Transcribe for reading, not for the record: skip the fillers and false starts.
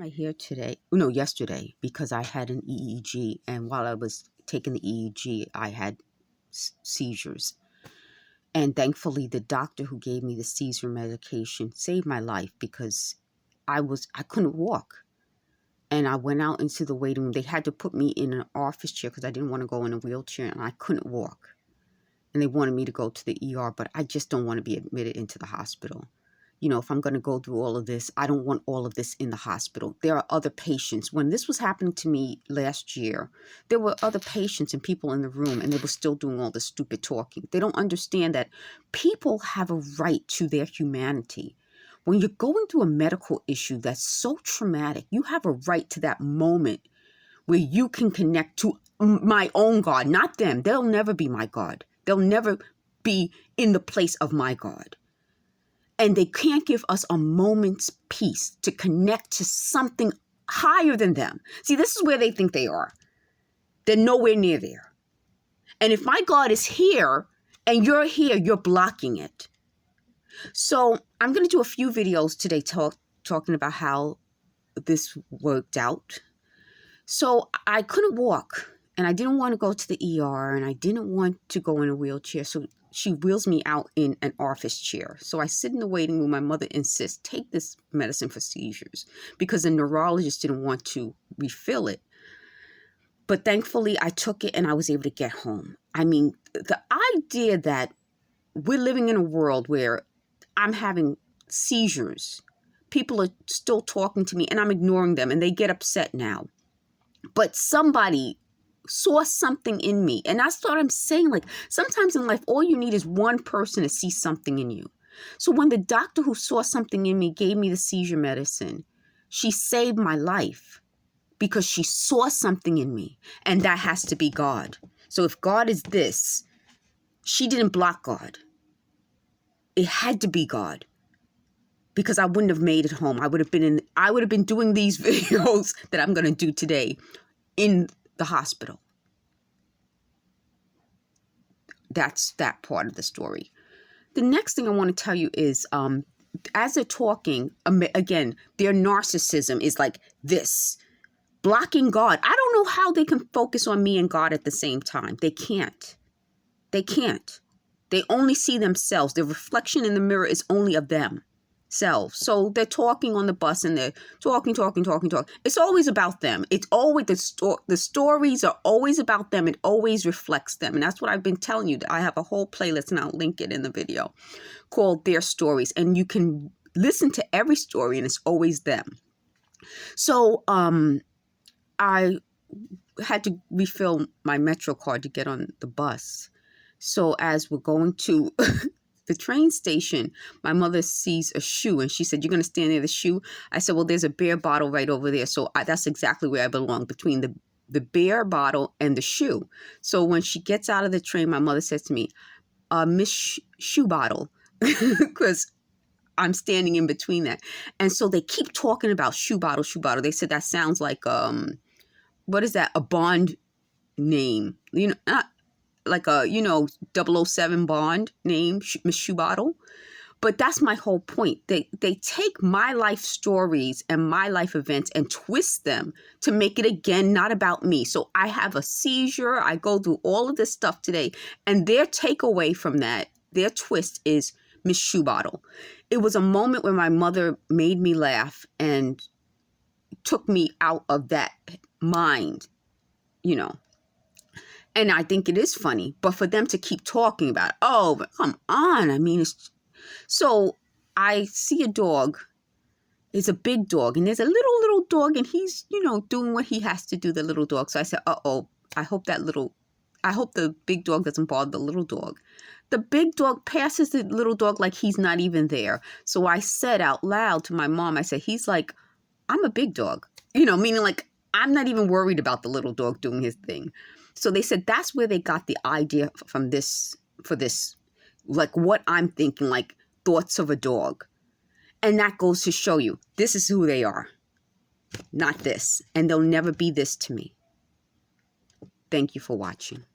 my hair yesterday, because I had an EEG, and while I was taking the EEG, I had seizures. And thankfully, the doctor who gave me the seizure medication saved my life, because I couldn't walk. And I went out into the waiting room. They had to put me in an office chair because I didn't want to go in a wheelchair, and I couldn't walk. And they wanted me to go to the ER, but I just don't want to be admitted into the hospital. You know, if I'm going to go through all of this, I don't want all of this in the hospital. There are other patients. When this was happening to me last year, there were other patients and people in the room, and they were still doing all the stupid talking. They don't understand that people have a right to their humanity. When you're going through a medical issue that's so traumatic, you have a right to that moment where you can connect to my own God, not them. They'll never be my God. They'll never be in the place of my God. And they can't give us a moment's peace to connect to something higher than them. See, this is where they think they are. They're nowhere near there. And if my God is here and you're here, you're blocking it. So I'm going to do a few videos today talking about how this worked out. So I couldn't walk, and I didn't want to go to the ER, and I didn't want to go in a wheelchair. So she wheels me out in an office chair. So I sit in the waiting room. My mother insists, take this medicine for seizures, because the neurologist didn't want to refill it. But thankfully, I took it and I was able to get home. I mean, the idea that we're living in a world where I'm having seizures, people are still talking to me and I'm ignoring them, and they get upset now. But somebody saw something in me. And that's what I'm saying. Like, sometimes in life, all you need is one person to see something in you. So when the doctor who saw something in me gave me the seizure medicine, she saved my life because she saw something in me. And that has to be God. So if God is this, she didn't block God. It had to be God, because I wouldn't have made it home. I would have been doing these videos that I'm going to do today in the hospital. That's that part of the story. The next thing I want to tell you is, as they're talking, again, their narcissism is like this, blocking God. I don't know how they can focus on me and God at the same time. They can't. They can't. They only see themselves. The reflection in the mirror is only of them. Selves. So they're talking on the bus, and they're talking. It's always about them. It's always the stories are always about them. It always reflects them. And that's what I've been telling you. I have a whole playlist, and I'll link it in the video, called Their Stories. And you can listen to every story, and it's always them. So I had to refill my Metro card to get on the bus. So as we're going to the train station, my mother sees a shoe, and she said, "You're going to stand near the shoe?" I said, "Well, there's a beer bottle right over there." So that's exactly where I belong, between the beer bottle and the shoe. So when she gets out of the train, my mother says to me, "Miss Shoe Bottle," because I'm standing in between that. And so they keep talking about shoe bottle. They said that sounds like, what is that? A Bond name, you know, not like a, 007 Bond name, Miss Shoe Bottle. But that's my whole point. They take my life stories and my life events and twist them to make it, again, not about me. So I have a seizure. I go through all of this stuff today. And their takeaway from that, their twist, is Miss Shoe Bottle. It was a moment where my mother made me laugh and took me out of that mind, And I think it is funny, but for them to keep talking about it, oh, but come on. I mean, so I see a dog. It's a big dog, and there's a little dog, and he's, doing what he has to do, the little dog. So I said, uh-oh, I hope the big dog doesn't bother the little dog. The big dog passes the little dog like he's not even there. So I said out loud to my mom, I said, he's like, I'm a big dog, meaning like, I'm not even worried about the little dog doing his thing. So they said that's where they got the idea for this, like what I'm thinking, like thoughts of a dog. And that goes to show you, this is who they are, not this. And they'll never be this to me. Thank you for watching.